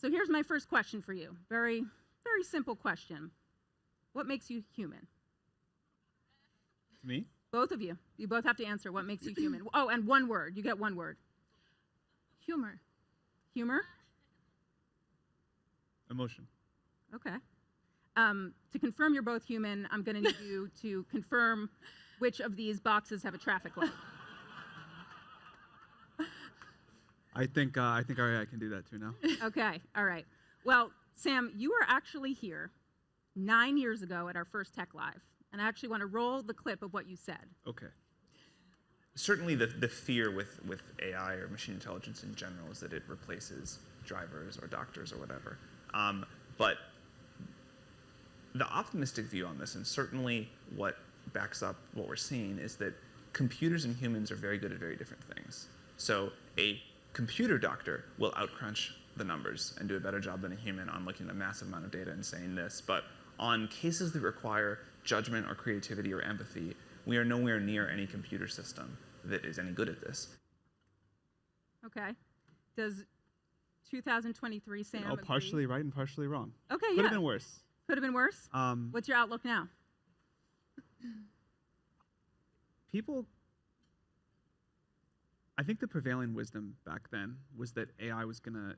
So here's my first question for you. Very, very simple question. What makes you human? Me? Both of you. You both have to answer what makes you human. Oh, and one word. You get one word. Humor. Humor? Emotion. Okay. To confirm you're both human, I'm going to need you to confirm which of these boxes have a traffic light. I think our AI can do that too now. Okay. All right. Well, Sam, you were actually here 9 years ago at our first Tech Live, and I actually want to roll the clip of what you said. Okay. Certainly the fear with AI or machine intelligence in general is that it replaces drivers or doctors or whatever. But the optimistic view on this, and certainly what backs up what we're seeing, is that computers and humans are very good at very different things. So a computer doctor will outcrunch the numbers and do a better job than a human on looking at a massive amount of data and saying this. But on cases that require judgment or creativity or empathy, we are nowhere near any computer system that is any good at this. Okay. Does 2023 Sam agree? Partially right and partially wrong. Okay, Could have been worse. Could have been worse? What's your outlook now? I think the prevailing wisdom back then was that AI was going to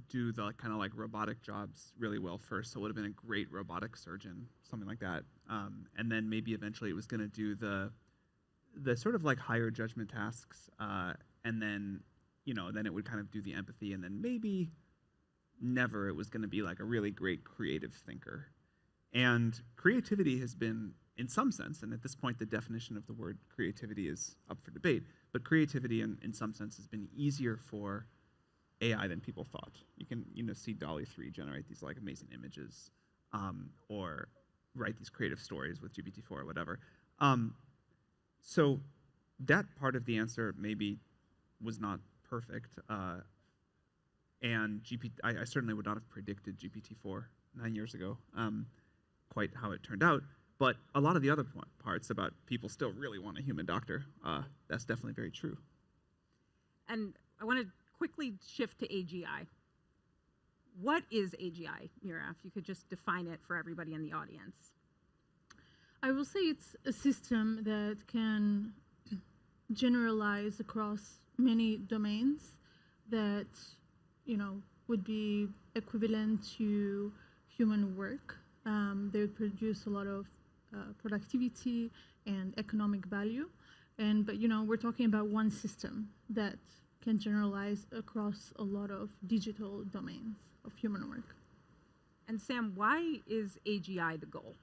do the kind of like robotic jobs really well first, so it would have been a great robotic surgeon, something like that. And then maybe eventually it was going to do the sort of like higher judgment tasks, and then, then it would kind of do the empathy, and then maybe never it was going to be like a really great creative thinker. And creativity has been, in some sense, and at this point the definition of the word creativity is up for debate, but creativity in some sense has been easier for AI than people thought. You can see DALL-E 3 generate these like amazing images, or write these creative stories with GPT-4 or whatever. So that part of the answer maybe was not perfect. And I certainly would not have predicted GPT-4 9 years ago, quite how it turned out. But a lot of the other parts about people still really want a human doctor, that's definitely very true. And I want to quickly shift to AGI. What is AGI, Mira? If you could just define it for everybody in the audience. I will say it's a system that can generalize across many domains that, would be equivalent to human work. They would produce a lot of productivity and economic value. But we're talking about one system that can generalize across a lot of digital domains of human work. And Sam, why is AGI the goal?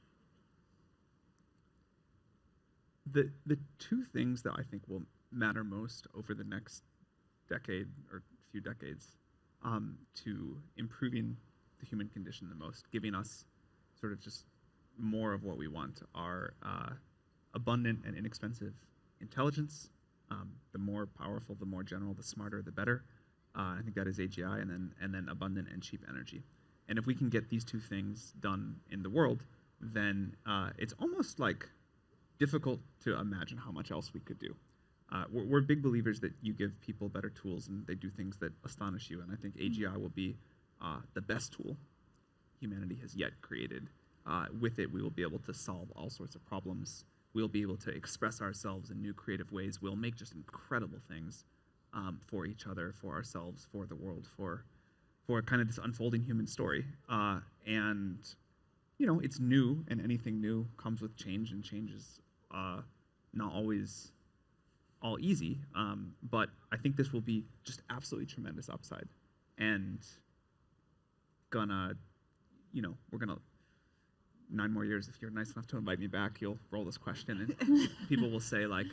The two things that I think will matter most over the next decade or few decades to improving the human condition the most, giving us sort of just more of what we want, are abundant and inexpensive intelligence. The more powerful, the more general, the smarter, the better. I think that is AGI, and then abundant and cheap energy. And if we can get these two things done in the world, then it's almost like difficult to imagine how much else we could do. We're big believers that you give people better tools and they do things that astonish you, and I think AGI will be the best tool humanity has yet created. With it, we will be able to solve all sorts of problems. We'll be able to express ourselves in new creative ways. We'll make just incredible things for each other, for ourselves, for the world, for kind of this unfolding human story. And it's new, and anything new comes with change, and change is not always all easy. But I think this will be just absolutely tremendous upside. And we're gonna 9 more years, if you're nice enough to invite me back, you'll roll this question, and people will say, like,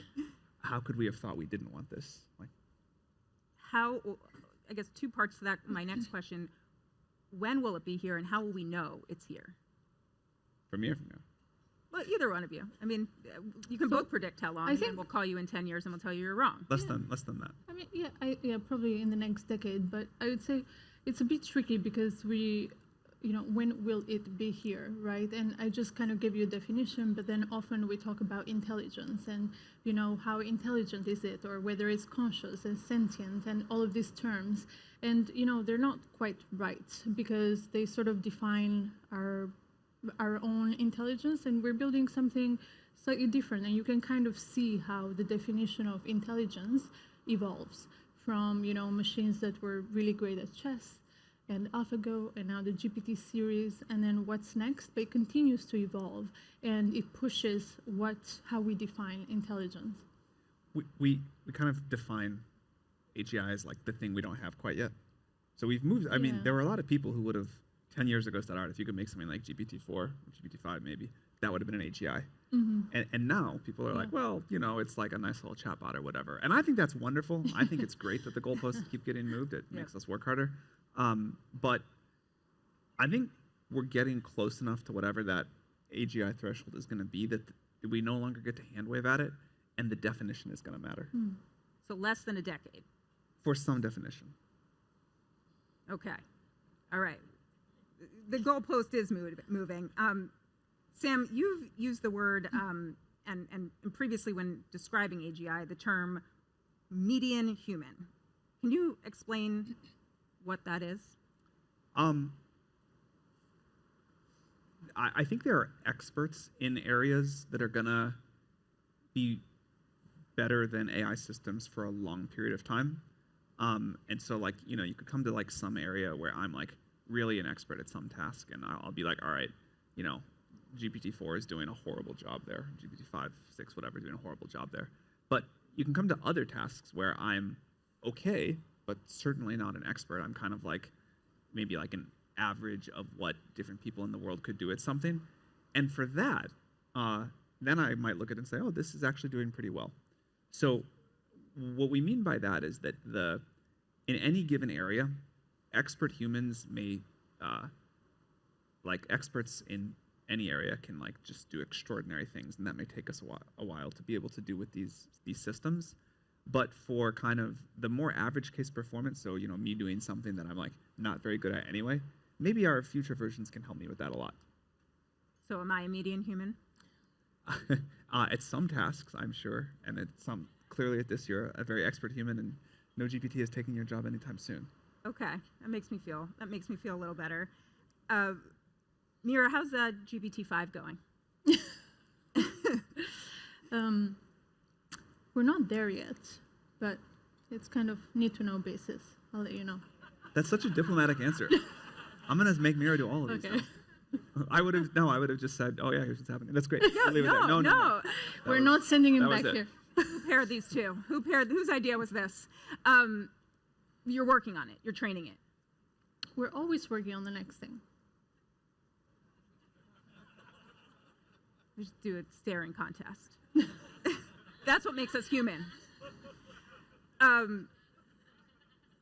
how could we have thought we didn't want this? Like, I guess 2 parts to that. My next question, when will it be here, and how will we know it's here? From here, from now. Well, either one of you. I mean, you can both predict how long, and we'll call you in 10 years and we'll tell you you're wrong. Less than that. I mean, probably in the next decade, but I would say it's a bit tricky because we when will it be here, right? And I just kind of gave you a definition, but then often we talk about intelligence and, how intelligent is it, or whether it's conscious and sentient and all of these terms. And, they're not quite right because they sort of define our own intelligence, and we're building something slightly different. And you can kind of see how the definition of intelligence evolves from, machines that were really great at chess and AlphaGo, and now the GPT series, and then what's next. But it continues to evolve, and it pushes how we define intelligence. We kind of define AGI as like the thing we don't have quite yet. So we've moved. I mean, there were a lot of people who would have 10 years ago said, all right, if you could make something like GPT-4, or GPT-5 maybe, that would have been an AGI. And now people are like, well, it's like a nice little chatbot or whatever. And I think that's wonderful. I think it's great that the goalposts keep getting moved. It makes us work harder. But I think we're getting close enough to whatever that AGI threshold is going to be that we no longer get to hand wave at it, and the definition is going to matter. So less than a decade. For some definition. Okay. All right. The goalpost is moving. Sam, you've used the word, and previously when describing AGI, the term median human. Can you explain what that is? I think there are experts in areas that are going to be better than AI systems for a long period of time. And so, like, you could come to like some area where I'm like really an expert at some task, and I'll be like, all right, GPT-4 is doing a horrible job there. GPT-5, 6, whatever, doing a horrible job there. But you can come to other tasks where I'm okay, but certainly not an expert. I'm kind of like maybe like an average of what different people in the world could do at something. And for that, then I might look at it and say, oh, this is actually doing pretty well. So what we mean by that is that in any given area, expert humans may, like experts in any area can like just do extraordinary things, and that may take us a while to be able to do with these systems. But for kind of the more average case performance, so me doing something that I'm like not very good at anyway, maybe our future versions can help me with that a lot. So am I a median human? At some tasks, I'm sure, and at some clearly at this you're a very expert human, and no GPT is taking your job anytime soon. Okay, that makes me feel a little better. Mira, how's GPT-5 going? We're not there yet, but it's kind of need-to-know basis. I'll let you know. That's such a diplomatic answer. I'm gonna make Mira do all of these. Okay. I would have just said, oh yeah, here's what's happening. That's great. We'll leave it there. No. We're not sending him back here. Who paired these two? Whose idea was this? You're working on it. You're training it. We're always working on the next thing. Just do a staring contest. That's what makes us human.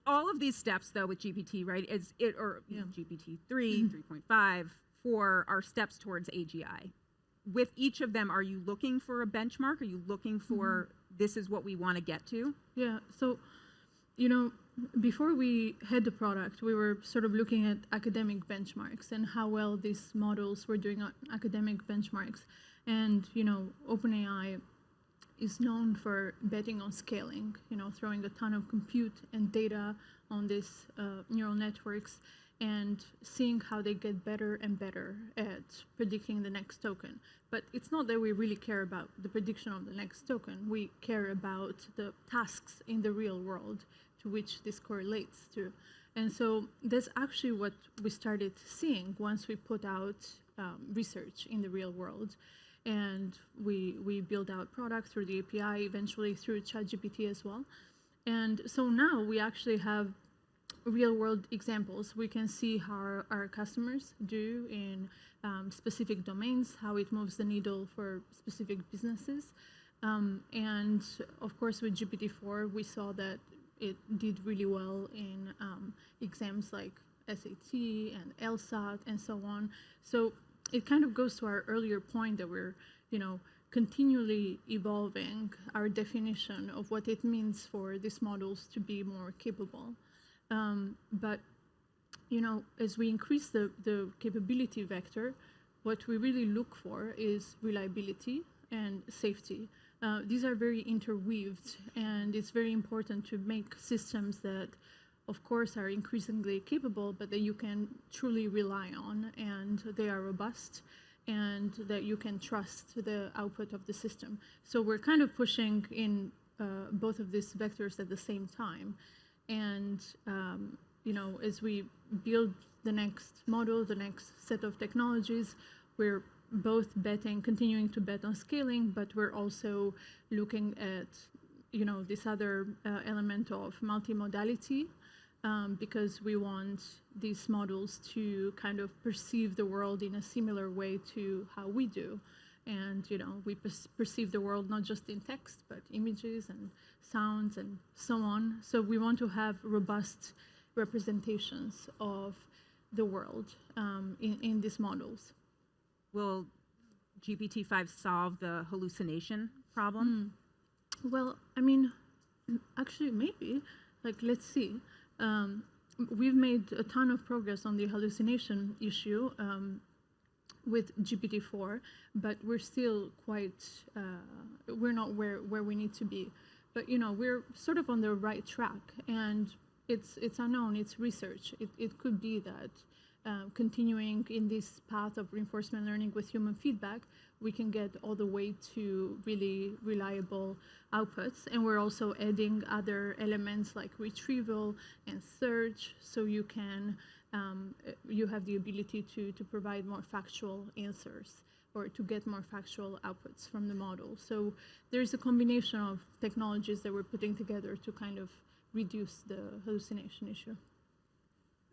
All of these steps, though, with GPT, right, GPT 3, 3.5, 4 are steps towards AGI. With each of them, are you looking for a benchmark? Are you looking for this is what we want to get to? Yeah. So, before we had the product, we were sort of looking at academic benchmarks and how well these models were doing on academic benchmarks. And, OpenAI is known for betting on scaling, throwing a ton of compute and data on these neural networks and seeing how they get better and better at predicting the next token. But it's not that we really care about the prediction of the next token. We care about the tasks in the real world to which this correlates to. And so that's actually what we started seeing once we put out research in the real world. And we build out products through the API, eventually through ChatGPT as well. And so now we actually have real-world examples. We can see how our customers do in specific domains, how it moves the needle for specific businesses. And of course, with GPT-4, we saw that it did really well in exams like SAT and LSAT and so on. So it kind of goes to our earlier point that we're, continually evolving our definition of what it means for these models to be more capable. But as we increase the capability vector, what we really look for is reliability and safety. These are very interweaved, and it's very important to make systems that, of course, are increasingly capable, but that you can truly rely on, and they are robust, and that you can trust the output of the system. So we're kind of pushing in both of these vectors at the same time. And as we build the next model, the next set of technologies, we're both continuing to bet on scaling, but we're also looking at, this other element of multimodality, because we want these models to kind of perceive the world in a similar way to how we do. And, we perceive the world not just in text, but images and sounds and so on. So we want to have robust representations of the world in these models. Will GPT-5 solve the hallucination problem? Well, actually, maybe. Let's see. We've made a ton of progress on the hallucination issue with GPT-4, but we're still we're not where we need to be. But, we're sort of on the right track, and it's unknown, it's research. It could be that continuing in this path of reinforcement learning with human feedback, we can get all the way to really reliable outputs. And we're also adding other elements like retrieval and search, so you can you have the ability to provide more factual answers or to get more factual outputs from the model. So there's a combination of technologies that we're putting together to kind of reduce the hallucination issue.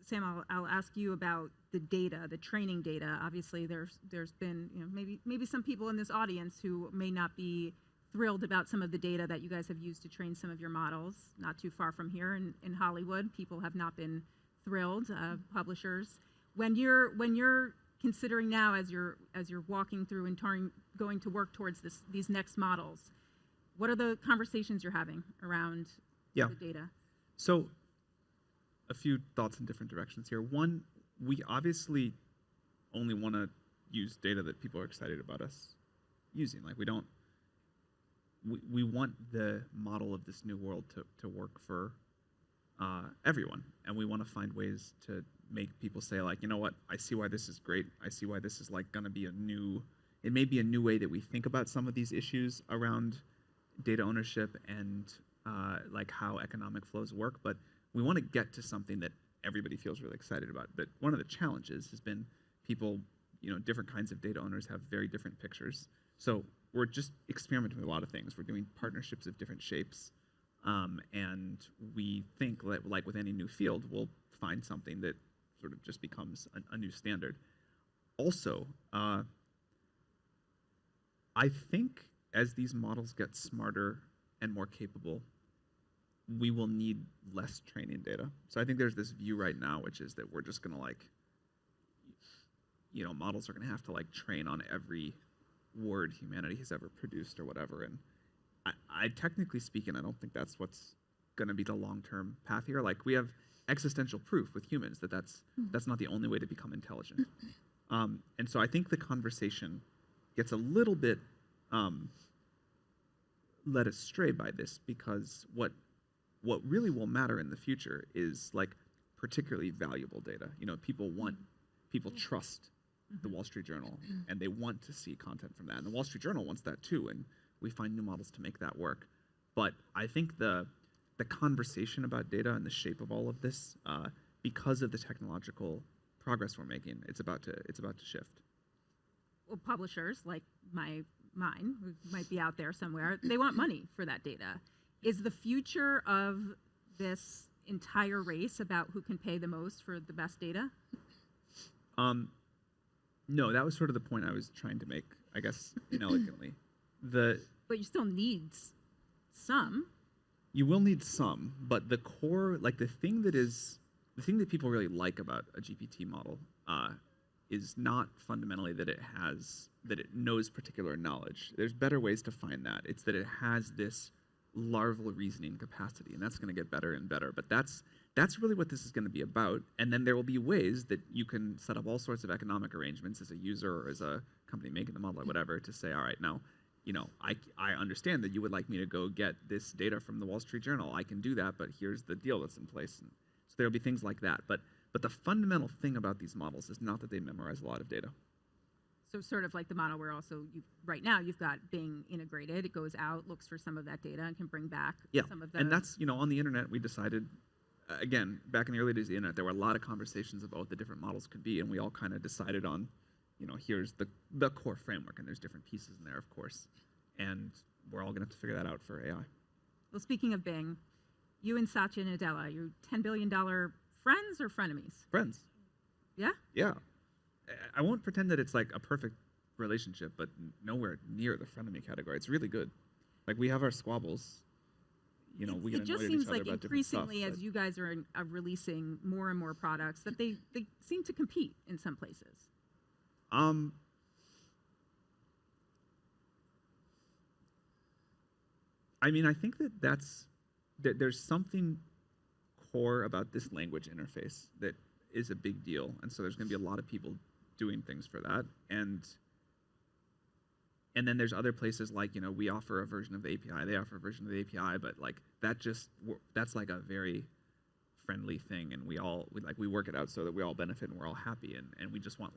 Sam, I'll ask you about the data, the training data. Obviously, there's been maybe some people in this audience who may not be thrilled about some of the data that you guys have used to train some of your models. Not too far from here in Hollywood, people have not been thrilled. Publishers, when you're considering now as you're walking through and going to work towards these next models, what are the conversations you're having around the data? So, a few thoughts in different directions here. One, we obviously only want to use data that people are excited about us using. We want the model of this new world to work for everyone, and we want to find ways to make people say, you know what, I see why this is great. I see why this is going to be it may be a new way that we think about some of these issues around data ownership and how economic flows work, but we want to get to something that everybody feels really excited about. But one of the challenges has been people, different kinds of data owners have very different pictures. So we're just experimenting with a lot of things. We're doing partnerships of different shapes. And we think that, like with any new field, we'll find something that sort of just becomes a new standard. Also, I think as these models get smarter and more capable, we will need less training data. So I think there's this view right now, which is that we're just going to models are going to have to train on every word humanity has ever produced or whatever. And I technically speaking, I don't think that's what's going to be the long-term path here. We have existential proof with humans that that's not the only way to become intelligent. And so I think the conversation gets a little bit led astray by this, because what really will matter in the future is particularly valuable data. People trust the Wall Street Journal, and they want to see content from that. And the Wall Street Journal wants that too, and we find new models to make that work. But I think the conversation about data and the shape of all of this, because of the technological progress we're making, it's about to shift. Well, publishers like mine, who might be out there somewhere, they want money for that data. Is the future of this entire race about who can pay the most for the best data? No, that was sort of the point I was trying to make, I guess, inelegantly. But you still need some. You will need some, but the core, the thing that people really like about a GPT model is not fundamentally that it knows particular knowledge. There's better ways to find that. It's that it has this larval reasoning capacity, and that's going to get better and better. But that's that's really what this is going to be about. And then there will be ways that you can set up all sorts of economic arrangements as a user or as a company making the model or whatever to say, all right, now, I understand that you would like me to go get this data from the Wall Street Journal. I can do that, but here's the deal that's in place. And so there'll be things like that. But the fundamental thing about these models is not that they memorize a lot of data. So sort of like the model where also right now you've got Bing integrated. It goes out, looks for some of that data, and can bring back some of the. And that's, on the internet, we decided, again, back in the early days of the internet, there were a lot of conversations about what the different models could be, and we all kind of decided on, here's the core framework, and there's different pieces in there, of course. And we're all going to have to figure that out for AI. Well, speaking of Bing, you and Satya Nadella, you're $10 billion friends or frenemies? Friends. Yeah? Yeah. I won't pretend that it's like a perfect relationship, but nowhere near the frenemy category. It's really good. Like, we have our squabbles. We get annoyed at each other about different stuff. It just seems like increasingly, as you guys are releasing more and more products, that they seem to compete in some places. I mean, I think that there's something core about this language interface that is a big deal, and so there's going to be a lot of people doing things for that, and then there's other places like, we offer a version of the API, they offer a version of the API, but like that's like a very friendly thing, and we work it out so that we all benefit and we're all happy, and we just want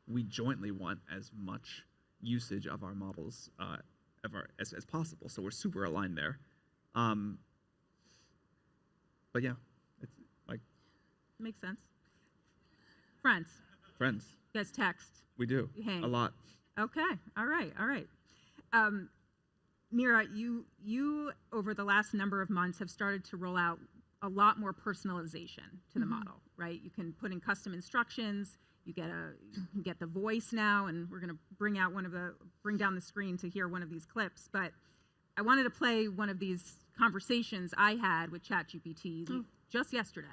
we jointly want as much usage of our models as possible. So we're super aligned there. But yeah, it's like makes sense. Friends. Friends. You guys text. We do. You hang. A lot. Okay. All right. Mira, you over the last number of months have started to roll out a lot more personalization to the model, right? You can put in custom instructions. You can get the voice now, and we're going to bring down the screen to hear one of these clips. But I wanted to play one of these conversations I had with Chat GPT just yesterday.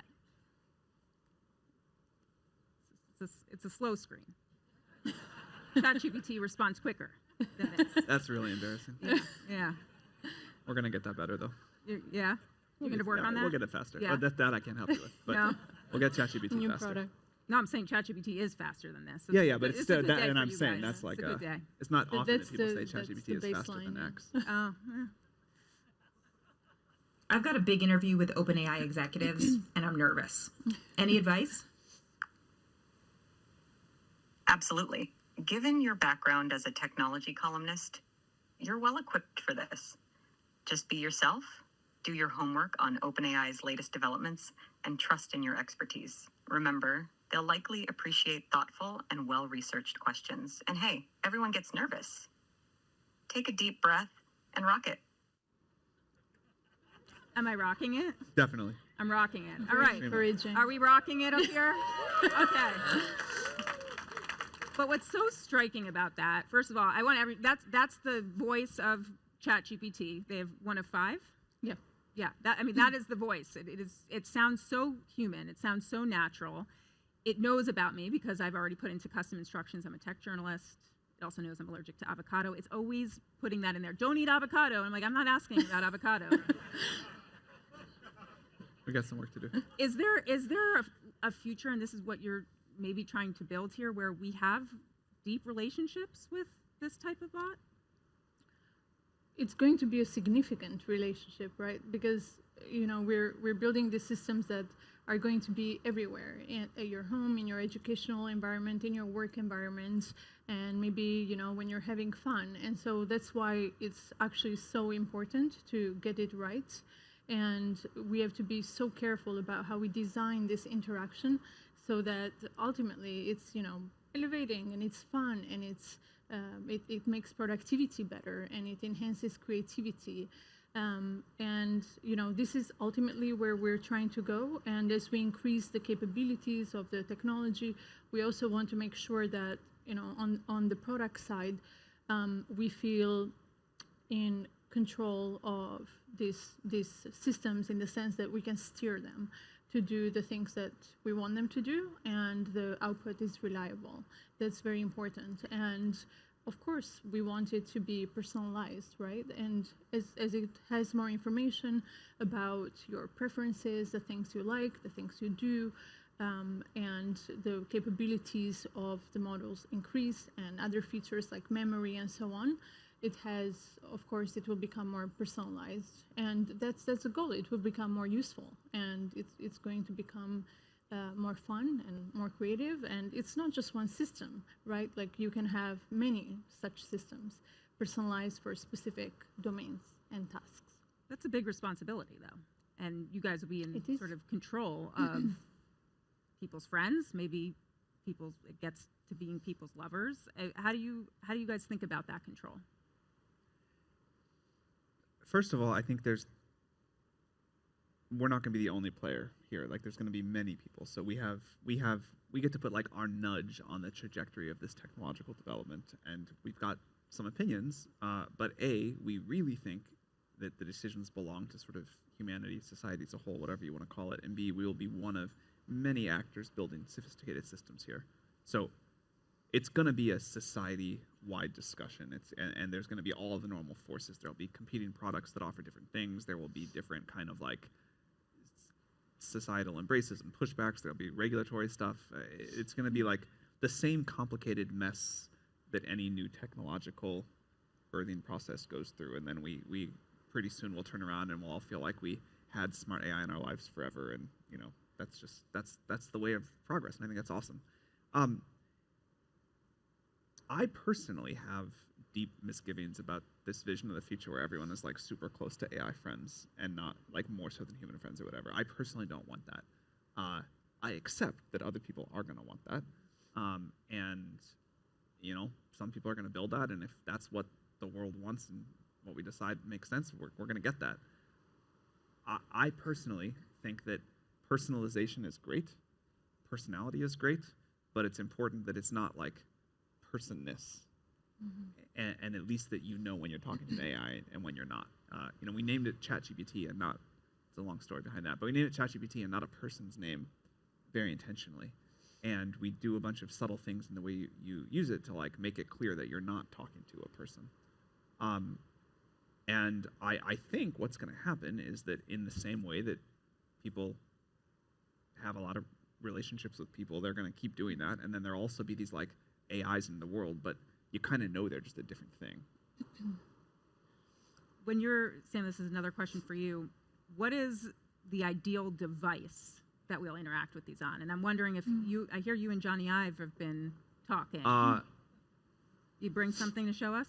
It's a slow screen. Chat GPT responds quicker than this. That's really embarrassing. Yeah. We're going to get that better, though. Yeah? You're going to work on that? We'll get it faster. Yeah. That I can't help you with. But no? We'll get ChatGPT New faster. product. No, I'm saying ChatGPT is faster than this. So Yeah, but it's still a good that, day and for I'm you saying guys. that's like it's a good day. it's not often that That's people the- say that's ChatGPT the is faster than baseline. X. Oh, I've got a big interview with OpenAI executives, and I'm nervous. Any advice? Absolutely. Given your background as a technology columnist, you're well equipped for this. Just be yourself, do your homework on OpenAI's latest developments, and trust in your expertise. Remember, they'll likely appreciate thoughtful and well-researched questions. And hey, everyone gets nervous. Take a deep breath and rock it. am I rocking it? Definitely. I'm rocking it. All right. Encouraging. Are we rocking it up here? Okay. But what's so striking about that, first of all, I want that's the voice of ChatGPT. They have one of 5? Yeah. Yeah, that is the voice. It sounds so human. It sounds so natural. It knows about me because I've already put into custom instructions. I'm a tech journalist. It also knows I'm allergic to avocado. It's always putting that in there. Don't eat avocado. And I'm like, I'm not asking about avocado. We got some work to do. Is there a future, and this is what you're maybe trying to build here, where we have deep relationships with this type of bot? It's going to be a significant relationship, right? Because we're building these systems that are going to be everywhere, at your home, in your educational environment, in your work environment, and maybe when you're having fun. And so that's why it's actually so important to get it right. And we have to be so careful about how we design this interaction so that ultimately it's elevating and it's fun and it makes productivity better and it enhances creativity. And this is ultimately where we're trying to go. And as we increase the capabilities of the technology, we also want to make sure that on the product side, we feel in control of these systems, in the sense that we can steer them to do the things that we want them to do, and the output is reliable. That's very important. And of course, we want it to be personalized, right? And as it has more information about your preferences, the things you like, the things you do, and the capabilities of the models increase, and other features like memory and so on, it has, of course, it will become more personalized. And that's the goal. It will become more useful, and it's going to become more fun and more creative. And it's not just one system, right? Like you can have many such systems personalized for specific domains and tasks. That's a big responsibility, though. And you guys will be in It is. sort of control of people's friends, maybe it gets to being people's lovers. How do you guys think about that control? First of all, I think we're not going to be the only player here. Like, there's going to be many people. So we get to put like our nudge on the trajectory of this technological development, and we've got some opinions. But A, we really think that the decisions belong to sort of humanity, society as a whole, whatever you want to call it. And B, we will be one of many actors building sophisticated systems here. So it's going to be a society-wide discussion. And there's going to be all of the normal forces. There'll be competing products that offer different things. There will be different kind of like societal embraces and pushbacks. There'll be regulatory stuff. It's going to be like the same complicated mess that any new technological birthing process goes through. And then we pretty soon will turn around and we'll all feel like we had smart AI in our lives forever. And, you know, that's the way of progress. And I think that's awesome. I personally have deep misgivings about this vision of the future where everyone is like super close to AI friends and not like more so than human friends or whatever. I personally don't want that. I accept that other people are going to want that. And, you know, some people are going to build that. And if that's what the world wants and what we decide makes sense, we're going to get that. I personally think that personalization is great. Personality is great. But it's important that it's not like personness. And at least that you know when you're talking to an AI and when you're not. You know, we named it Chat GPT and not, it's a long story behind that, but we named it Chat GPT and not a person's name very intentionally. And we do a bunch of subtle things in the way you use it to like make it clear that you're not talking to a person. And I think what's going to happen is that in the same way that people have a lot of relationships with people, they're going to keep doing that. And then there'll also be these like AIs in the world, but you kind of know they're just a different thing. When you're, Sam, this is another question for you. What is the ideal device that we'll interact with these on? And I'm wondering if I hear you and Johnny Ive have been talking. You bring something to show us?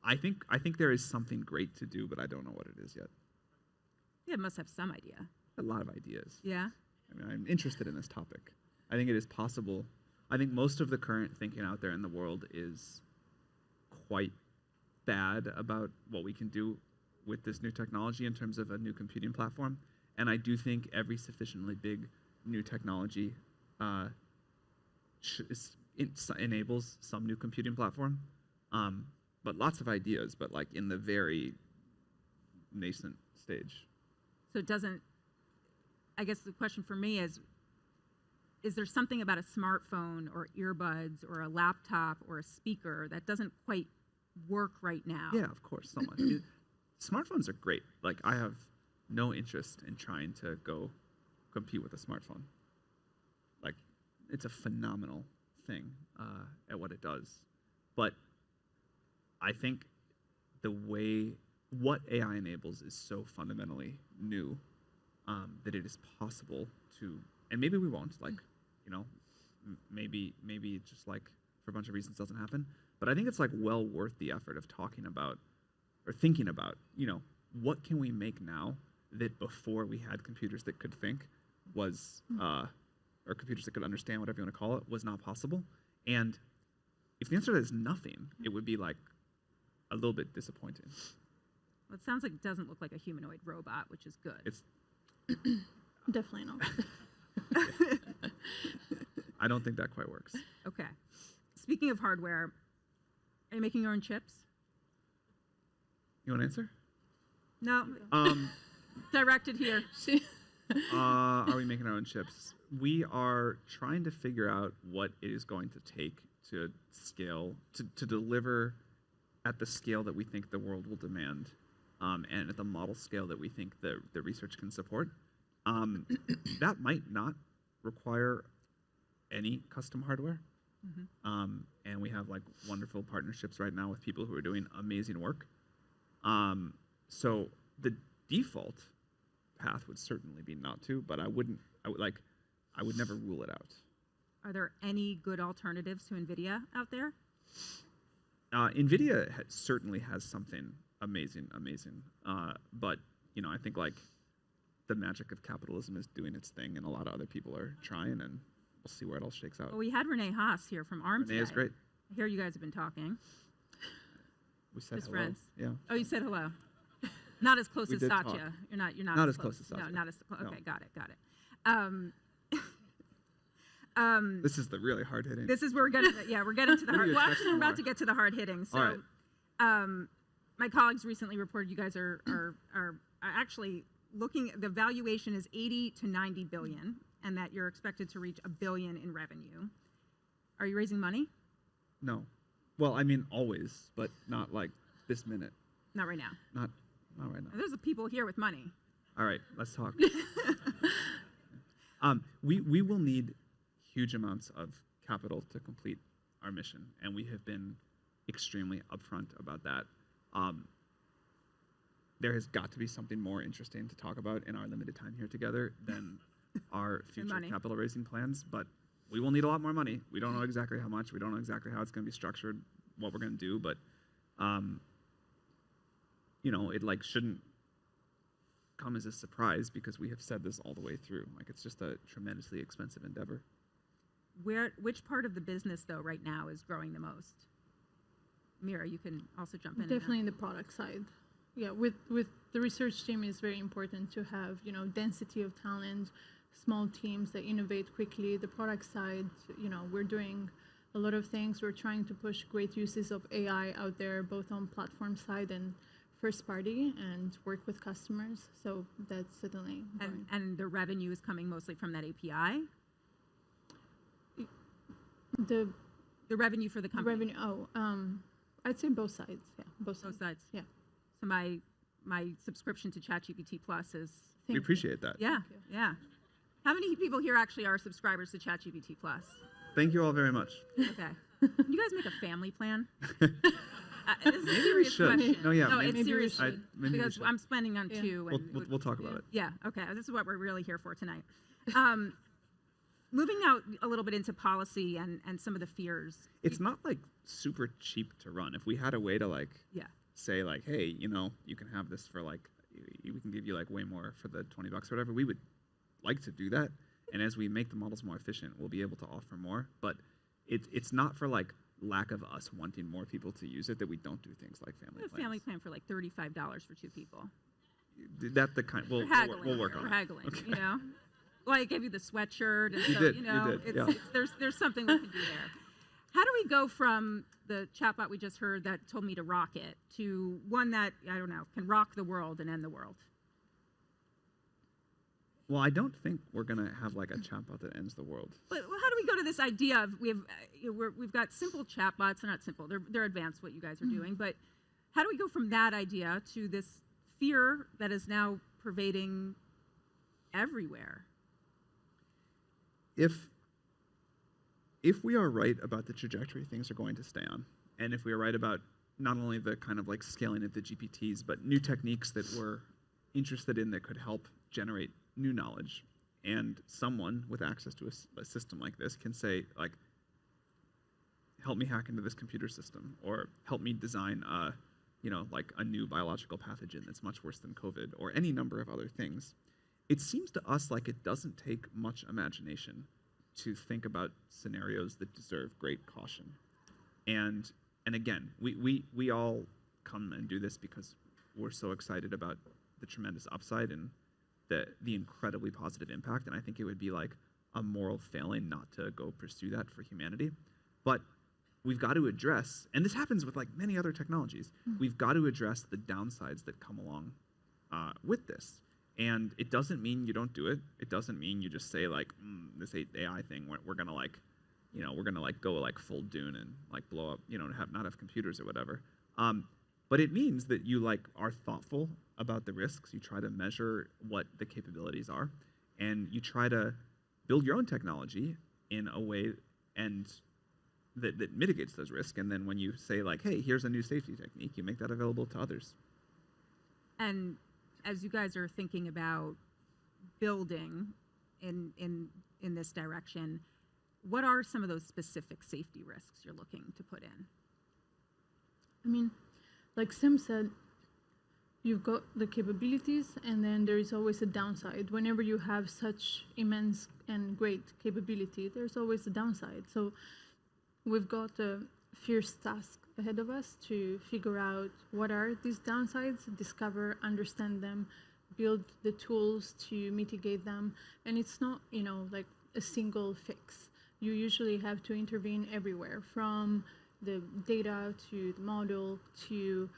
I think there is something great to do, but I don't know what it is yet. Yeah, it must have some idea. A lot of ideas. Yeah? I mean, I'm interested in this topic. I think it is possible. I think most of the current thinking out there in the world is quite bad about what we can do with this new technology in terms of a new computing platform. And I do think every sufficiently big new technology enables some new computing platform. But lots of ideas, but like in the very nascent stage. So it doesn't, I guess the question for me is there something about a smartphone or earbuds or a laptop or a speaker that doesn't quite work right now? Yeah, of course, so much. Smartphones are great. Like, I have no interest in trying to go compete with a smartphone. Like, it's a phenomenal thing at what it does. But I think what AI enables is so fundamentally new that it is possible to, and maybe we won't, like, you know, maybe just like for a bunch of reasons doesn't happen. But I think it's like well worth the effort of talking about or thinking about, you know, what can we make now that before we had computers that could think was, or computers that could understand, whatever you want to call it, was not possible. And if the answer to that is nothing, it would be like a little bit disappointing. Well, it sounds like it doesn't look like a humanoid robot, which is good. It's Definitely not. I don't think that quite works. Okay. Speaking of hardware, are you making your own chips? You want to answer? No. Directed here. Are we making our own chips? We are trying to figure out what it is going to take to scale, to deliver at the scale that we think the world will demand, and at the model scale that we think the research can support. That might not require any custom hardware. And we have like wonderful partnerships right now with people who are doing amazing work. So the default path would certainly be not to, but I would never rule it out. Are there any good alternatives to NVIDIA out there? NVIDIA certainly has something amazing. But I think like the magic of capitalism is doing its thing, and a lot of other people are trying, and we'll see where it all shakes out. Well, we had Renee Haas here from ARM Renee is today. great. I hear you guys have been talking. We said Just hello. friends. Yeah. Oh, you said hello. Not as close We as did Satya. talk. You're not Not as close as No, Satya. not as close. No. Okay, got it. This is the really hard hitting. This is where we're getting. We're getting to the What are hard. you Well, actually, expecting we're about more? to get to the hard hitting. So, All right. my colleagues recently reported you guys are actually looking. The valuation is 80 to 90 billion, and that you're expected to reach $1 billion in revenue. Are you raising money? No. Well, I mean always, but not like this minute. Not right now. Not right now. There's people here with money. All right, let's talk. We will need huge amounts of capital to complete our mission, and we have been extremely upfront about that. There has got to be something more interesting to talk about in our limited time here together than our future money. capital raising plans, but we will need a lot more money. We don't know exactly how much. We don't know exactly how it's going to be structured, what we're going to do, but it like shouldn't come as a surprise because we have said this all the way through. Like, it's just a tremendously expensive endeavor. Which part of the business though right now is growing the most? Mira, you can also jump in. Definitely in the product side. Yeah, with the research team, it's very important to have density of talent, small teams that innovate quickly. The product side, we're doing a lot of things. We're trying to push great uses of AI out there, both on platform side and first party, and work with customers. So that's certainly growing. And the revenue is coming mostly from that API. The The revenue for the company. revenue. I'd say both sides. Yeah, both sides. Both sides. Yeah. So my subscription to ChatGPT Plus is We appreciate that. yeah. How many people here actually are subscribers to ChatGPT Plus? Thank you all very much. Okay. Can you guys make a family plan? This is a serious should. question. No, yeah, no, maybe it's we serious should. Maybe we because should. I'm spending on Yeah. two. And We'll talk about it. yeah. Okay. This is what we're really here for tonight. Moving out a little bit into policy and some of the fears. It's not like super cheap to run. If we had a way to like Yeah. say like, hey, you can have this for like, we can give you like way more for the $20 or whatever, we would like to do that. And as we make the models more efficient, we'll be able to offer more. But it's not for like lack of us wanting more people to use it that we don't do things like family A plans. family plan for like $35 for two people. That's the kind. We'll work on We're it. haggling. Well, I gave you the sweatshirt, and You so did, you did, yeah. there's something we can do there. How do we go from the chatbot we just heard that told me to rock it to one that can rock the world and end the world? Well, I don't think we're gonna have like a chatbot that ends the world. But how do we go to this idea of we've got simple chatbots? They're not simple. They're advanced. What you guys are doing, but how do we go from that idea to this fear that is now pervading everywhere? If we are right about the trajectory things are going to stay on, and if we are right about not only the kind of like scaling of the GPTs, but new techniques that we're interested in that could help generate new knowledge, and someone with access to a system like this can say like, help me hack into this computer system, or help me design like a new biological pathogen that's much worse than COVID, or any number of other things. It seems to us like it doesn't take much imagination to think about scenarios that deserve great caution. And again, we all come and do this because we're so excited about the tremendous upside and the incredibly positive impact. And I think it would be like a moral failing not to go pursue that for humanity. But we've got to address, and this happens with like many other technologies, we've got to address the downsides that come along with this. And it doesn't mean you don't do it. It doesn't mean you just say like, this AI thing, we're gonna like, we're gonna like go like full Dune and like blow up, not have computers or whatever. But it means that you like are thoughtful about the risks. You try to measure what the capabilities are, and you try to build your own technology in a way and that mitigates those risks. And then when you say like, hey, here's a new safety technique, you make that available to others. And as you guys are thinking about building in this direction, what are some of those specific safety risks you're looking to put in? I mean, like Sim said, you've got the capabilities, and then there is always a downside. Whenever you have such immense and great capability, there's always a downside. So we've got a fierce task ahead of us to figure out what are these downsides, discover, understand them, build the tools to mitigate them. And it's not, like a single fix. You usually have to intervene everywhere, from the data to the model to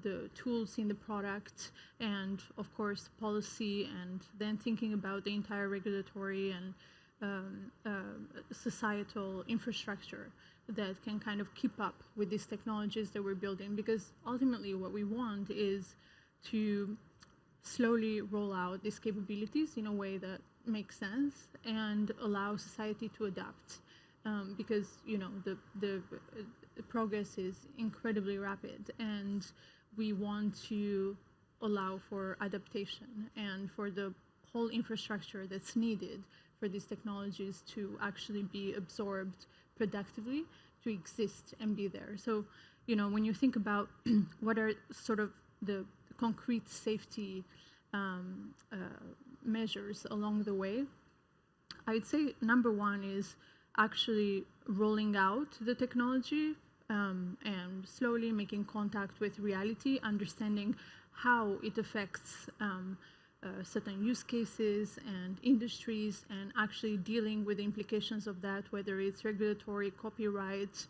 the tools in the product, and of course policy, and then thinking about the entire regulatory and societal infrastructure that can kind of keep up with these technologies that we're building. Because ultimately what we want is to slowly roll out these capabilities in a way that makes sense and allow society to adapt. Because the progress is incredibly rapid, and we want to allow for adaptation and for the whole infrastructure that's needed for these technologies to actually be absorbed productively, to exist and be there. So, when you think about what are sort of the concrete safety measures along the way, I would say number one is actually rolling out the technology and slowly making contact with reality, understanding how it affects certain use cases and industries, and actually dealing with the implications of that, whether it's regulatory, copyright,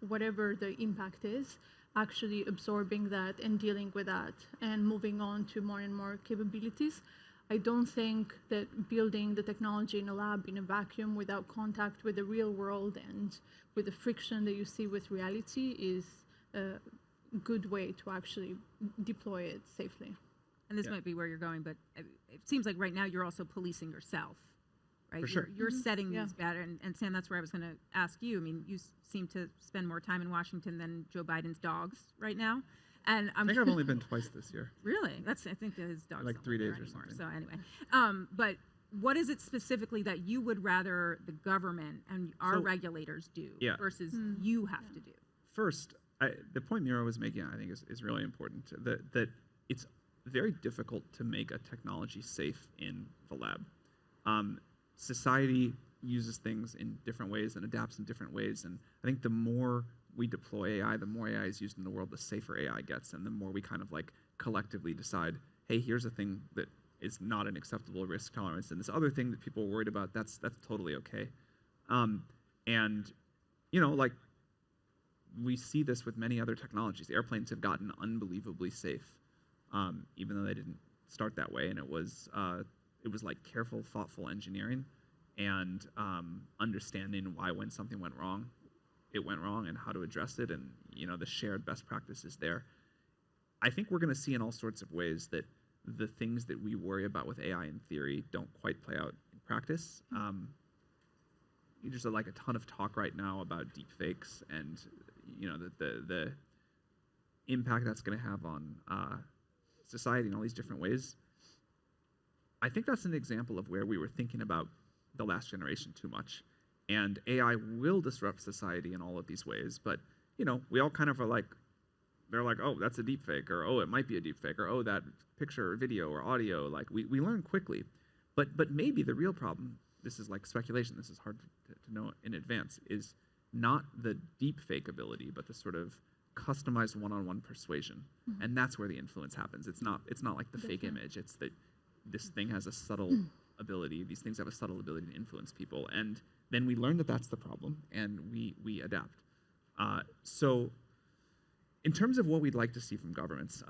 whatever the impact is, actually absorbing that and dealing with that and moving on to more and more capabilities. I don't think that building the technology in a lab in a vacuum without contact with the real world and with the friction that you see with reality is a good way to actually deploy it safely. And this might be where you're going, but it seems like right now you're also policing yourself, right? For sure. You're setting these better. And Sam, that's where I was going to ask you. I mean, you seem to spend more time in Washington than Joe Biden's dogs right now. And I think I've only been twice this year. Really? I think that his dog's Like 3 days or anymore. something. So anyway, but what is it specifically that you would rather the government and our regulators do versus you have to do? First, the point Mira was making, I think, is really important. That it's very difficult to make a technology safe in the lab. Society uses things in different ways and adapts in different ways. And I think the more we deploy AI, the more AI is used in the world, the safer AI gets, and the more we kind of like collectively decide, hey, here's a thing that is not an acceptable risk tolerance, and this other thing that people are worried about, that's totally okay. And like we see this with many other technologies. Airplanes have gotten unbelievably safe, even though they didn't start that way, and it was like careful, thoughtful engineering and understanding why when something went wrong, it went wrong, and how to address it, and the shared best practices there. I think we're going to see in all sorts of ways that the things that we worry about with AI in theory don't quite play out in practice. There's like a ton of talk right now about deep fakes and the impact that's going to have on society in all these different ways. I think that's an example of where we were thinking about the last generation too much. And AI will disrupt society in all of these ways, but we all kind of are like, they're like, oh, that's a deep fake, or oh, it might be a deep fake, or oh, that picture or video or audio. Like we learn quickly, but maybe the real problem, this is like speculation, this is hard to know in advance, is not the deep fake ability, but the sort of customized one-on-one persuasion, and that's where the influence happens. It's not like the fake image. It's that this thing has a subtle ability. These things have a subtle ability to influence people, and then we learn that that's the problem, and we adapt. So in terms of what we'd like to see from governments,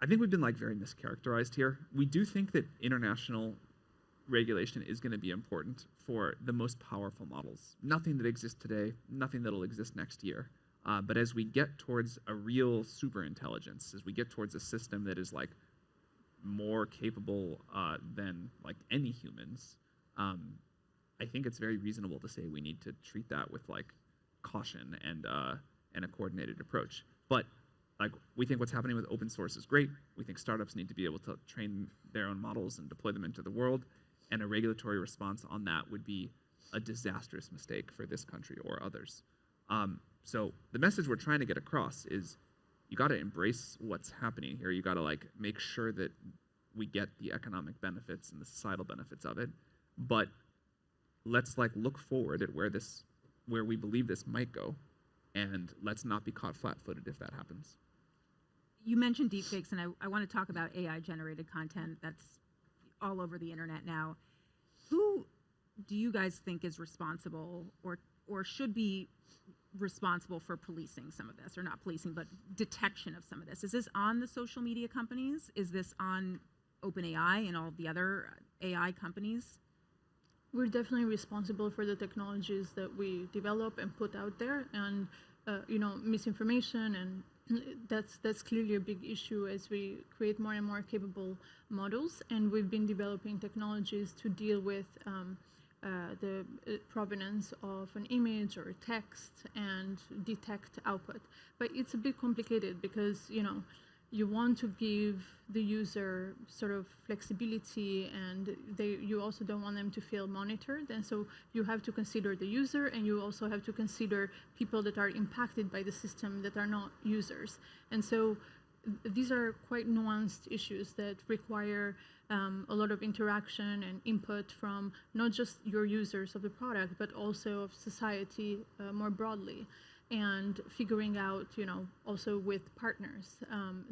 I think we've been like very mischaracterized here. We do think that international regulation is going to be important for the most powerful models. Nothing that exists today, nothing that'll exist next year. But as we get towards a real super intelligence, as we get towards a system that is like more capable than like any humans, I think it's very reasonable to say we need to treat that with like caution and a coordinated approach. But like we think what's happening with open source is great. We think startups need to be able to train their own models and deploy them into the world. And a regulatory response on that would be a disastrous mistake for this country or others. So the message we're trying to get across is you got to embrace what's happening here. You got to like make sure that we get the economic benefits and the societal benefits of it. But let's like look forward at where we believe this might go, and let's not be caught flat-footed if that happens. You mentioned deepfakes, and I want to talk about AI-generated content that's all over the internet now. Who do you guys think is responsible or should be responsible for policing some of this, or not policing, but detection of some of this? Is this on the social media companies? Is this on OpenAI and all the other AI companies? We're definitely responsible for the technologies that we develop and put out there, and misinformation, and that's clearly a big issue as we create more and more capable models. And we've been developing technologies to deal with the provenance of an image or text and detect output. But it's a bit complicated because you want to give the user sort of flexibility, and you also don't want them to feel monitored. And so you have to consider the user, and you also have to consider people that are impacted by the system that are not users. And so these are quite nuanced issues that require a lot of interaction and input from not just your users of the product, but also of society more broadly. And figuring out, also with partners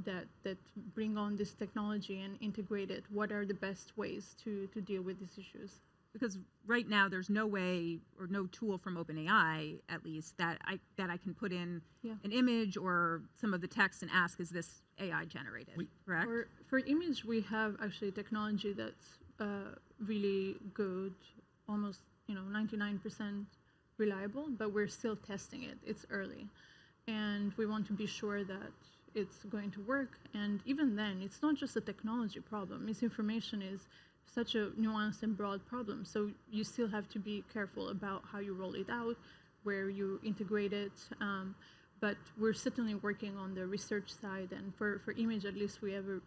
that bring on this technology and integrate it, what are the best ways to deal with these issues? Because right now there's no way or no tool from OpenAI, at least, that I can put in an image or some of the text and ask, is this AI generated, correct? For image, we have actually technology that's really good, almost 99% reliable, but we're still testing it. It's early, and we want to be sure that it's going to work. And even then, it's not just a technology problem. Misinformation is such a nuanced and broad problem, so you still have to be careful about how you roll it out, where you integrate it. But we're certainly working on the research side, and for image, at least, we have a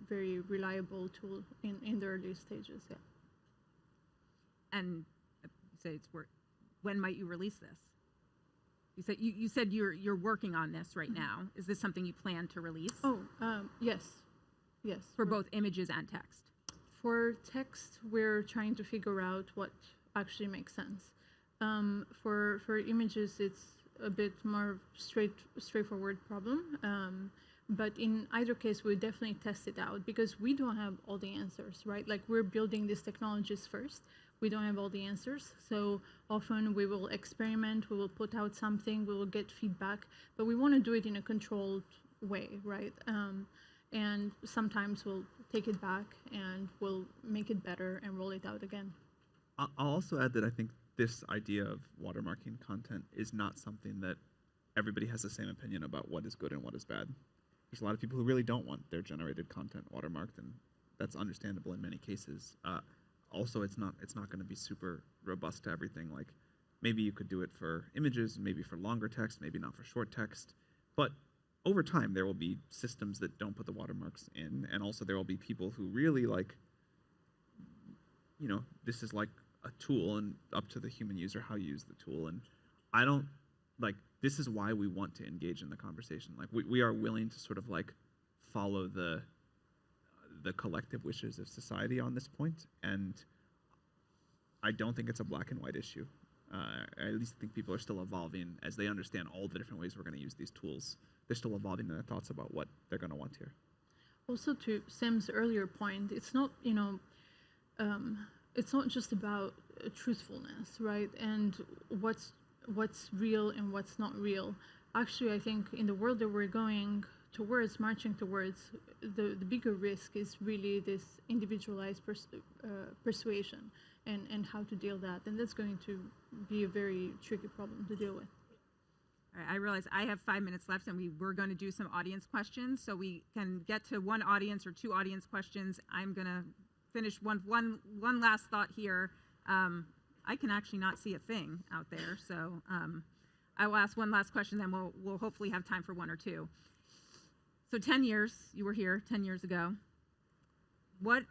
very reliable tool in the early stages. Yeah. And you say it's work. When might you release this? You said you're working on this right now. Is this something you plan to release? Oh, yes. For both images and text. For text, we're trying to figure out what actually makes sense. For images, it's a bit more straightforward problem. But in either case, we definitely test it out because we don't have all the answers, right? Like, we're building these technologies first. We don't have all the answers. So often we will experiment, we will put out something, we will get feedback, but we want to do it in a controlled way, right? And sometimes we'll take it back and we'll make it better and roll it out again. I'll also add that I think this idea of watermarking content is not something that everybody has the same opinion about what is good and what is bad. There's a lot of people who really don't want their generated content watermarked, and that's understandable in many cases. Also, it's not going to be super robust to everything. Like, maybe you could do it for images, maybe for longer text, maybe not for short text. But over time, there will be systems that don't put the watermarks in, and also there will be people who really like, this is like a tool, and up to the human user how you use the tool. And I don't like. This is why we want to engage in the conversation. Like, we are willing to sort of like follow the collective wishes of society on this point, and I don't think it's a black and white issue. I at least think people are still evolving as they understand all the different ways we're going to use these tools. They're still evolving in their thoughts about what they're going to want here. Also, to Sam's earlier point, it's not it's not just about truthfulness, right? And what's real and what's not real. Actually, I think in the world that we're going marching towards, the bigger risk is really this individualized persuasion and how to deal that. And that's going to be a very tricky problem to deal with. All right, I realize I have 5 minutes left, and we're going to do some audience questions, so we can get to one audience or two audience questions. I'm going to finish one last thought here. I can actually not see a thing out there, so I will ask one last question, then we'll hopefully have time for one or two. So 10 years, you were here 10 years ago. What,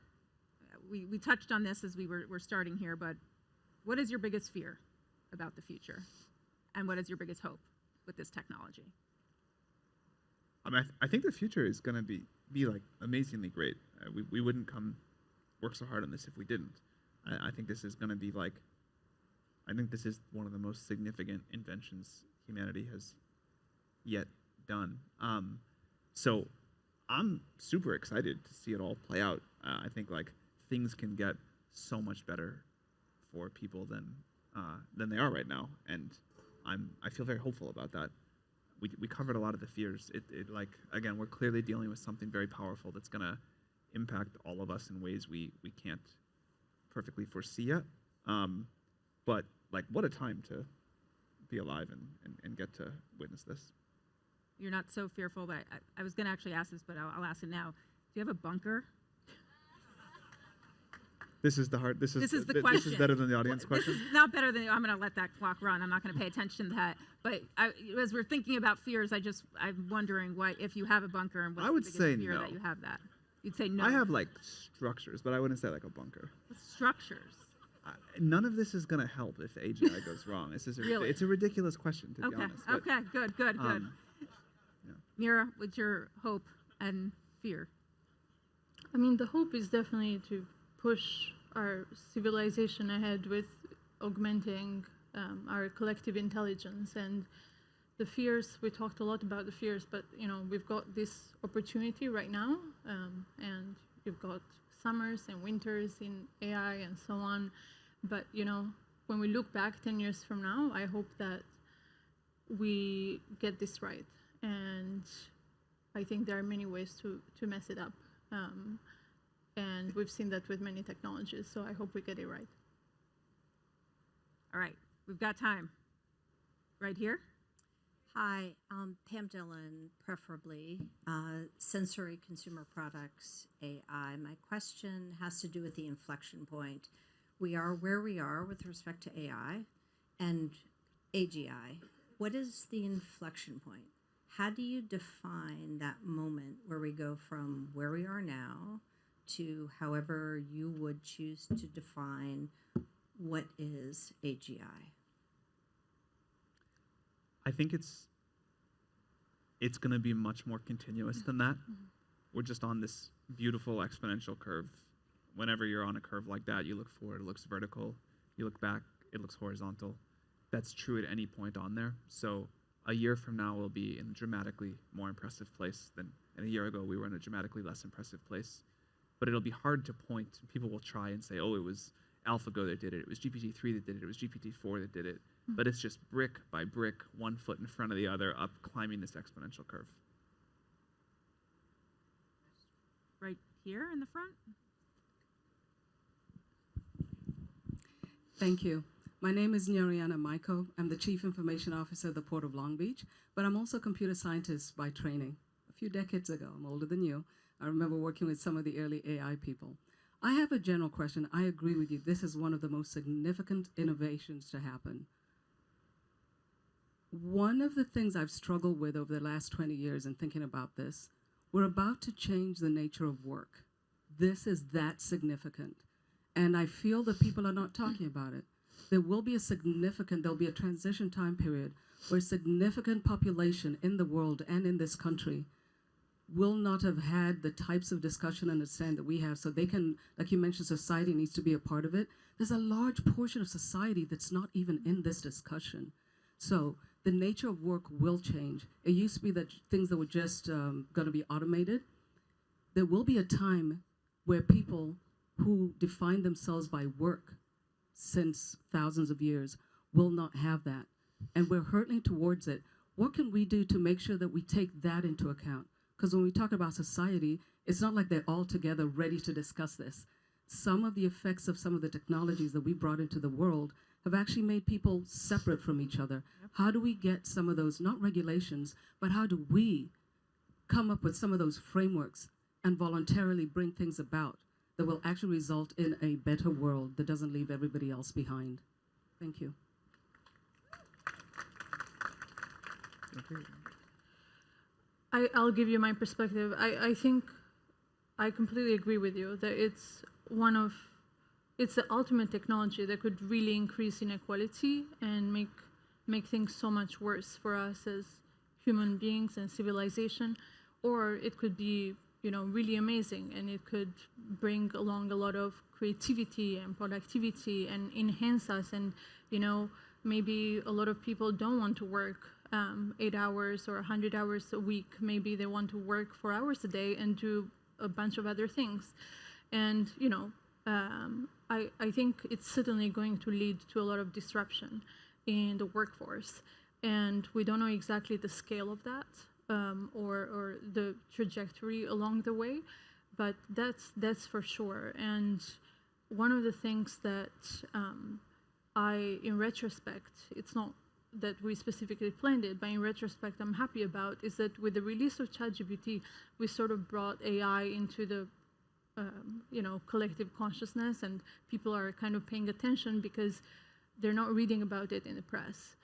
we touched on this as we were starting here, but what is your biggest fear about the future? And what is your biggest hope with this technology? I mean, I think the future is going to be like amazingly great. We wouldn't work so hard on this if we didn't. I think this is going to be like, I think this is one of the most significant inventions humanity has yet done. So I'm super excited to see it all play out. I think like things can get so much better for people than they are right now, and I feel very hopeful about that. We covered a lot of the fears. It like, again, we're clearly dealing with something very powerful that's going to impact all of us in ways we can't perfectly foresee yet. But like, what a time to be alive and get to witness this. You're not so fearful, but I was going to actually ask this, but I'll ask it now. Do you have a bunker? This is the question. This is better than the audience question. This is not better than, I'm going to let that clock run. I'm not going to pay attention to that. But as we're thinking about fears, I'm wondering if you have a bunker, and what's I would the say biggest fear no. that you have that? You'd say no. I have like structures, but I wouldn't say like a bunker. Structures. None of this is going to help if AGI goes wrong. Really? It's a ridiculous question, to be honest. But, Okay. Good. yeah. Mira, what's your hope and fear? I mean, the hope is definitely to push our civilization ahead with augmenting our collective intelligence. And the fears, we talked a lot about the fears, but we've got this opportunity right now, and you've got summers and winters in AI and so on. But when we look back 10 years from now, I hope that we get this right. And I think there are many ways to mess it up. And we've seen that with many technologies, so I hope we get it right. All right, we've got time. Right here. Hi, Pam Dillon, preferably sensory consumer products, AI. My question has to do with the inflection point. We are where we are with respect to AI and AGI. What is the inflection point? How do you define that moment where we go from where we are now to however you would choose to define what is AGI? I think it's going to be much more continuous than that. We're just on this beautiful exponential curve. Whenever you're on a curve like that, you look forward, it looks vertical. You look back, it looks horizontal. That's true at any point on there. So a year from now, we'll be in a dramatically more impressive place than a year ago we were in a dramatically less impressive place. But it'll be hard to point. People will try and say, oh, it was AlphaGo that did it. It was GPT-3 that did it. It was GPT-4 that did it. But it's just brick by brick, one foot in front of the other, up climbing this exponential curve. Right here in the front. Thank you. My name is Nyoriana Maiko. I'm the Chief Information Officer of the Port of Long Beach, but I'm also a computer scientist by training. A few decades ago, I'm older than you, I remember working with some of the early AI people. I have a general question. I agree with you. This is one of the most significant innovations to happen. One of the things I've struggled with over the last 20 years in thinking about this, we're about to change the nature of work. This is that significant. And I feel that people are not talking about it. There'll be a transition time period where significant population in the world and in this country will not have had the types of discussion and understand that we have, so they can, like you mentioned, society needs to be a part of it. There's a large portion of society that's not even in this discussion. So the nature of work will change. It used to be that things that were just going to be automated. There will be a time where people who define themselves by work since thousands of years will not have that. And we're hurtling towards it. What can we do to make sure that we take that into account? Because when we talk about society, it's not like they're all together ready to discuss this. Some of the effects of some of the technologies that we brought into the world have actually made people separate from each other. How do we get some of those, not regulations, but how do we come up with some of those frameworks and voluntarily bring things about that will actually result in a better world that doesn't leave everybody else behind? Thank you. I'll give you my perspective. I think I completely agree with you that it's the ultimate technology that could really increase inequality and make things so much worse for us as human beings and civilization, or it could be, really amazing, and it could bring along a lot of creativity and productivity and enhance us. And maybe a lot of people don't want to work 8 hours or 100 hours a week. Maybe they want to work 4 hours a day and do a bunch of other things. And I think it's certainly going to lead to a lot of disruption in the workforce, and we don't know exactly the scale of that or the trajectory along the way, but that's for sure. And one of the things that in retrospect, it's not that we specifically planned it, but in retrospect I'm happy about, is that with the release of ChatGPT, we sort of brought AI into the collective consciousness, and people are kind of paying attention because they're not reading about it in the press.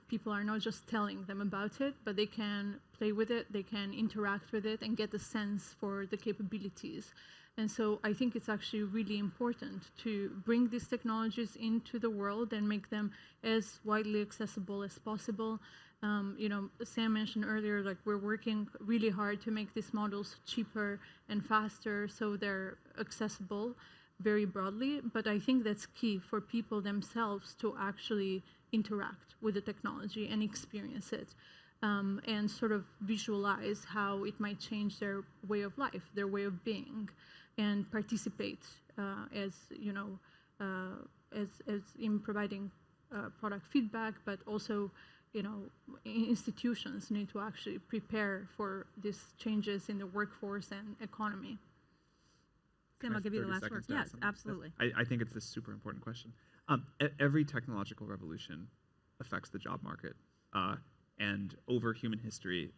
People are not just telling them about it, but they can play with it, they can interact with it and get a sense for the capabilities. And so I think it's actually really important to bring these technologies into the world and make them as widely accessible as possible. Sam mentioned earlier, like, we're working really hard to make these models cheaper and faster so they're accessible very broadly. But I think that's key for people themselves to actually interact with the technology and experience it, and sort of visualize how it might change their way of life, their way of being, and participate as in providing product feedback, but also institutions need to actually prepare for these changes in the workforce and economy. Sam, I'll give you the last word. Yes, absolutely. I think it's a super important question. Every technological revolution affects the job market. And over human history,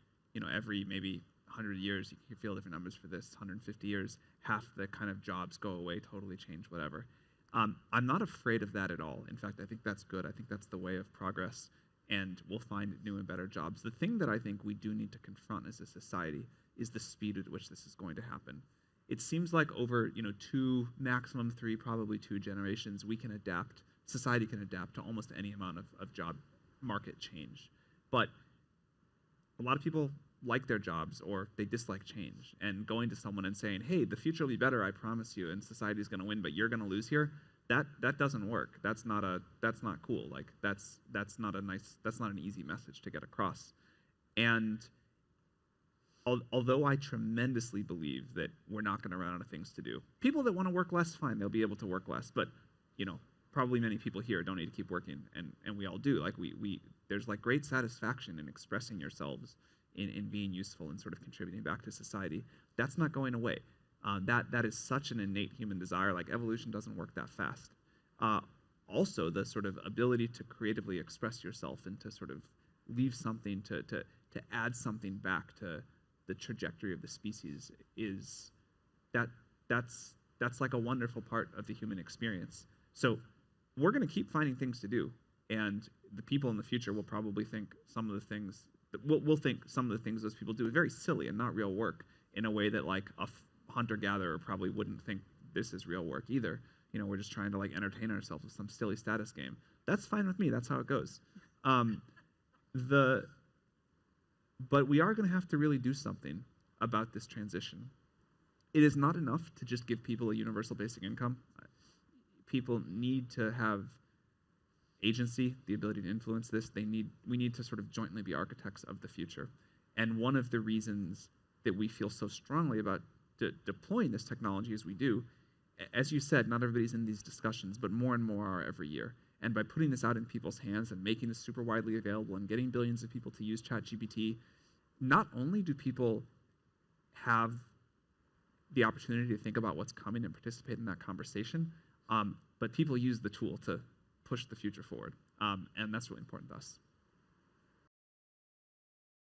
every maybe 100 years, you can feel different numbers for this, 150 years, half the kind of jobs go away, totally change, whatever. I'm not afraid of that at all. In fact, I think that's good. I think that's the way of progress, and we'll find new and better jobs. The thing that I think we do need to confront as a society is the speed at which this is going to happen. It seems like over 2, maximum 3, probably 2 generations, we can adapt, society can adapt to almost any amount of job market change. But a lot of people like their jobs, or they dislike change, and going to someone and saying, hey, the future will be better, I promise you, and society's going to win, but you're going to lose here, that doesn't work. That's not cool. Like, that's not an easy message to get across. And although I tremendously believe that we're not going to run out of things to do, people that want to work less, fine, they'll be able to work less, but probably many people here don't need to keep working, and we all do. Like, there's like great satisfaction in expressing yourselves, in being useful and sort of contributing back to society. That's not going away. That is such an innate human desire. Like, evolution doesn't work that fast. Also, the sort of ability to creatively express yourself and to sort of leave something, to add something back to the trajectory of the species that's like a wonderful part of the human experience. So we're going to keep finding things to do, and the people in the future will probably think some of the things we'll think some of the things those people do is very silly and not real work, in a way that like a hunter-gatherer probably wouldn't think this is real work either. We're just trying to like entertain ourselves with some silly status game. That's fine with me. That's how it goes. But we are going to have to really do something about this transition. It is not enough to just give people a universal basic income. People need to have agency, the ability to influence this. We need to sort of jointly be architects of the future. And one of the reasons that we feel so strongly about deploying this technology as we do, as you said, not everybody's in these discussions, but more and more are every year. And by putting this out in people's hands and making this super widely available and getting billions of people to use ChatGPT, not only do people have the opportunity to think about what's coming and participate in that conversation. But people use the tool to push the future forward. And that's really important to us.